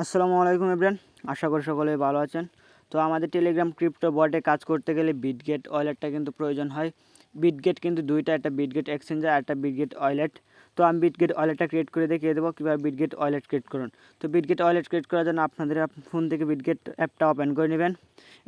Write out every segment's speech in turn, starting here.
আসসালামু আলাইকুম এভরিওয়ান, আশা করি সকলে ভালো আছেন। তো আমাদের টেলিগ্রাম ক্রিপ্টো বটে কাজ করতে গেলে বিটগেট ওয়ালেটটা কিন্তু প্রয়োজন হয়। বিটগেট কিন্তু দুইটা, একটা বিটগেট এক্সচেঞ্জার আর একটা বিটগেট ওয়ালেট। তো আমি বিটগেট ওয়ালেটটা ক্রিয়েট করে দেখিয়ে দেবো কীভাবে বিটগেট ওয়ালেট ক্রিয়েট করুন। তো বিটগেট ওয়ালেট ক্রিয়েট করার জন্য আপনাদের ফোন থেকে বিটগেট অ্যাপটা ওপেন করে নেবেন।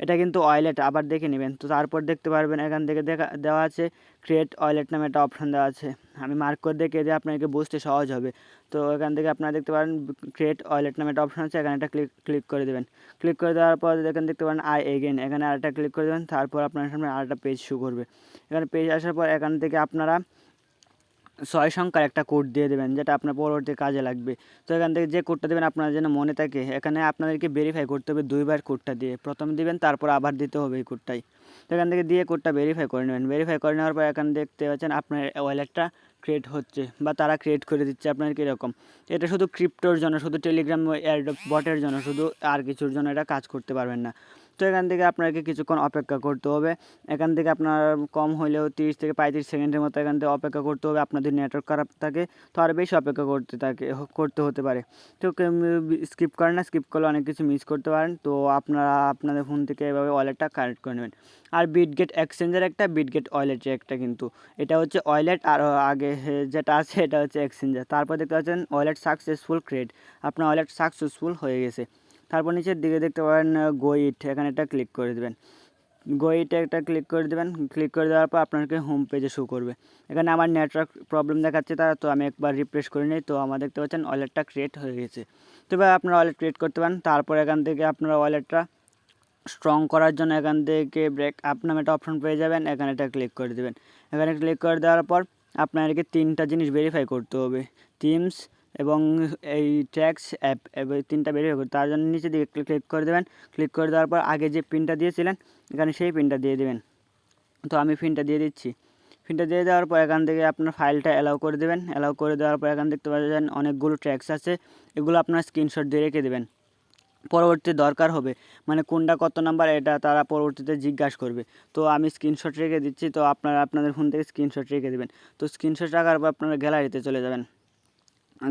এটা কিন্তু ওয়ালেট, আবার দেখে নেবেন। তো তারপর দেখতে পারবেন এখান থেকে দেওয়া আছে ক্রিয়েট ওয়ালেট নামে একটা অপশান দেওয়া আছে। আমি মার্ক করে দেখিয়ে দিয়ে আপনাকে বুঝতে সহজ হবে। তো এখান থেকে আপনারা দেখতে পারেন ক্রিয়েট ওয়ালেট নামে একটা অপশান আছে, এখানে একটা ক্লিক করে দেবেন। ক্লিক করে দেওয়ার পর এখানে দেখতে পারেন আই এগেন, এখানে আরেকটা ক্লিক করে দেবেন। তারপর আপনার সামনে আরেকটা পেজ শো করবে। এখানে পেজ আসার পর এখান থেকে আপনারা 6 সংখ্যার একটা কোড দিয়ে দেবেন, যেটা আপনার পরবর্তী কাজে লাগবে। তো এখান থেকে যে কোডটা দেবেন আপনার যেন মনে থাকে, এখানে আপনাদেরকে ভেরিফাই করতে হবে 2বার কোডটা দিয়ে। প্রথম দিবেন, তারপর আবার দিতে হবে এই কোডটাই। তো এখান থেকে দিয়ে কোডটা ভেরিফাই করে নেবেন। ভেরিফাই করে নেওয়ার পর এখানে দেখতে পাচ্ছেন আপনার ওয়ালেটটা ক্রিয়েট হচ্ছে, বা তারা ক্রিয়েট করে দিচ্ছে আপনার কীরকম। এটা শুধু ক্রিপ্টোর জন্য, শুধু টেলিগ্রাম এয়ারড্রপ বটের জন্য, শুধু আর কিছুর জন্য এটা কাজ করতে পারবেন না। তো এখান থেকে আপনাকে কিছুক্ষণ অপেক্ষা করতে হবে। এখান থেকে আপনার কম হলেও 30 থেকে 35 সেকেন্ডের মতো এখান থেকে অপেক্ষা করতে হবে। আপনাদের নেটওয়ার্ক খারাপ থাকে তো আরও বেশি অপেক্ষা করতে হতে পারে। তো স্কিপ করেন না, স্কিপ করলে অনেক কিছু মিস করতে পারেন। তো আপনারা আপনাদের ফোন থেকে এভাবে ওয়ালেটটা কানেক্ট করে নেবেন। আর বিটগেট এক্সচেঞ্জের একটা, বিটগেট ওয়ালেটের একটা, কিন্তু এটা হচ্ছে ওয়ালেট আর আগে যেটা আছে এটা হচ্ছে এক্সচেঞ্জার। তারপর দেখতে পাচ্ছেন ওয়ালেট সাকসেসফুল ক্রিয়েট, আপনার ওয়ালেট সাকসেসফুল হয়ে গেছে। তারপর নিচের দিকে দেখতে পারেন গো ইট, এখানে একটা ক্লিক করে দেবেন। গো ইটে একটা ক্লিক করে দেবেন। ক্লিক করে দেওয়ার পর আপনাকে হোম পেজে শো করবে। এখানে আমার নেটওয়ার্ক প্রবলেম দেখাচ্ছে তো আমি একবার রিফ্রেশ করে নিই। তো আমার দেখতে পাচ্ছেন ওয়ালেটটা ক্রিয়েট হয়ে গেছে। তো এবার আপনারা ওয়ালেট ক্রিয়েট করতে পারেন। তারপর এখান থেকে আপনারা ওয়ালেটটা স্ট্রং করার জন্য এখান থেকে ব্রেক আপ নামে একটা অপশন পেয়ে যাবেন, এখানে একটা ক্লিক করে দেবেন। এখানে ক্লিক করে দেওয়ার পর আপনাদেরকে 3টা জিনিস ভেরিফাই করতে হবে, টিমস এবং এই ট্যাক্স অ্যাপ, এবং 3টা ভেরিফাই করতে। তার জন্য নিচে দিকে ক্লিক করে দেবেন। ক্লিক করে দেওয়ার পর আগে যে পিনটা দিয়েছিলেন এখানে সেই পিনটা দিয়ে দেবেন। তো আমি পিনটা দিয়ে দিচ্ছি। পিনটা দিয়ে দেওয়ার পর এখান থেকে আপনার ফাইলটা অ্যালাউ করে দেবেন। অ্যালাউ করে দেওয়ার পর এখান দেখতে পাচ্ছেন অনেকগুলো ট্যাক্স আছে, এগুলো আপনার স্ক্রিনশট দিয়ে রেখে দেবেন। পরবর্তী দরকার হবে, মানে কোনটা কত নাম্বার এটা তারা পরবর্তীতে জিজ্ঞাসা করবে। তো আমি স্ক্রিনশট রেখে দিচ্ছি। তো আপনারা আপনাদের ফোন থেকে স্ক্রিনশট রেখে দেবেন। তো স্ক্রিনশট রাখার পর আপনারা গ্যালারিতে চলে যাবেন।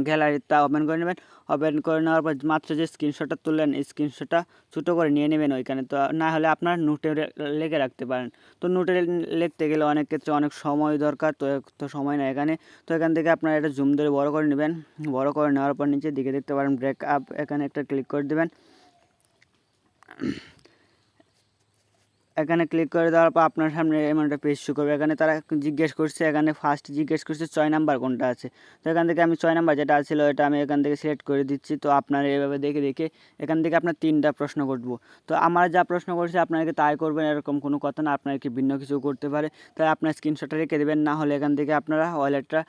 গ্যালারিটা ওপেন করে নেবেন। ওপেন করে নেওয়ার পর মাত্র যে স্ক্রিনশটটা তুললেন এই স্ক্রিনশটটা ছোটো করে নিয়ে নেবেন ওইখানে। তো না হলে আপনার নোটে লিখে রাখতে পারেন। তো নোটে লিখতে গেলে অনেক ক্ষেত্রে অনেক সময় দরকার, তো সময় নেই এখানে। তো এখান থেকে আপনারা এটা জুম ধরে বড় করে নেবেন। বড় করে নেওয়ার পর নিচের দিকে দেখতে পারেন ব্রেক আপ, এখানে একটা ক্লিক করে দেবেন। এখানে ক্লিক করে দেওয়ার পর আপনার সামনে এমন একটা পেজ শো করবে। এখানে তারা জিজ্ঞেস করছে, এখানে ফার্স্ট জিজ্ঞেস করছে 6 নাম্বার কোনটা আছে। তো এখান থেকে আমি 6 নাম্বার যেটা ছিল এটা আমি এখান থেকে সিলেক্ট করে দিচ্ছি। তো আপনারা এভাবে দেখে দেখে এখান থেকে আপনার 3টা প্রশ্ন করবো। তো আমার যা প্রশ্ন করছে আপনাকে তাই করবেন এরকম কোনো কথা না, আপনার কি ভিন্ন কিছু করতে পারে। তাই আপনার স্ক্রিনশটটা রেখে দেবেন, না হলে এখান থেকে আপনারা ওয়ালেটটা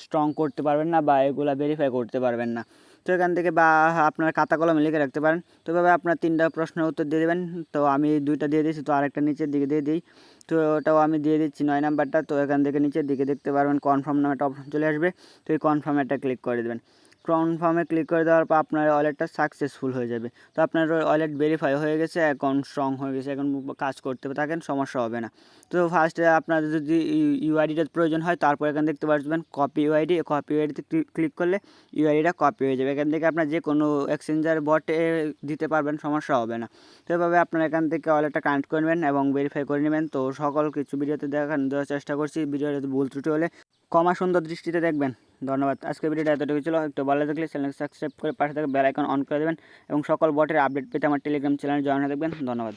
স্ট্রং করতে পারবেন না বা এগুলা ভেরিফাই করতে পারবেন না। তো এখান থেকে বা আপনার খাতা কলমে লিখে রাখতে পারেন। তো এভাবে আপনার 3টা প্রশ্নের উত্তর দিয়ে দেবেন। তো আমি 2টা দিয়ে দিয়েছি, তো আরেকটা নিচের দিকে দিয়ে দিই। তো ওটাও আমি দিয়ে দিচ্ছি 9 নাম্বারটা। তো এখান থেকে নিচের দিকে দেখতে পারবেন কনফার্ম নামে একটা অপশন চলে আসবে। তো এই কনফার্মে একটা ক্লিক করে দেবেন। কনফার্মে ক্লিক করে দেওয়ার পর আপনার ওয়ালেটটা সাকসেসফুল হয়ে যাবে। তো আপনার ওয়ালেট ভেরিফাই হয়ে গেছে, এখন স্ট্রং হয়ে গেছে, এখন কাজ করতে থাকেন, সমস্যা হবে না। তো ফার্স্টে আপনাদের যদি ইউআইডিটার প্রয়োজন হয়, তারপর এখানে দেখতে পারবেন কপি ইউআইডি। কপি ইউআইডিতে ক্লিক করলে ইউআইডিটা কপি হয়ে যাবে। এখান থেকে আপনার যে কোনো এক্সচেঞ্জার বটে দিতে পারবেন, সমস্যা হবে না। তো এভাবে আপনারা এখান থেকে ওয়ালেটটা কানেক্ট করবেন এবং ভেরিফাই করে নেবেন। তো সকল কিছু ভিডিওতে দেওয়ার চেষ্টা করছি। ভিডিওতে ভুল ত্রুটি হলে ক্ষমা সুন্দর দৃষ্টিতে দেখবেন। ধন্যবাদ। আজকের ভিডিওটা এতটুকু ছিল। একটু ভালো থাকলে চ্যানেলকে সাবস্ক্রাইব করে পাশে থেকে বেল আইকন অন করে দেবেন এবং সকল বটের আপডেট পেতে আমার টেলিগ্রাম চ্যানেলে জয়েন হয়ে থাকবেন। ধন্যবাদ।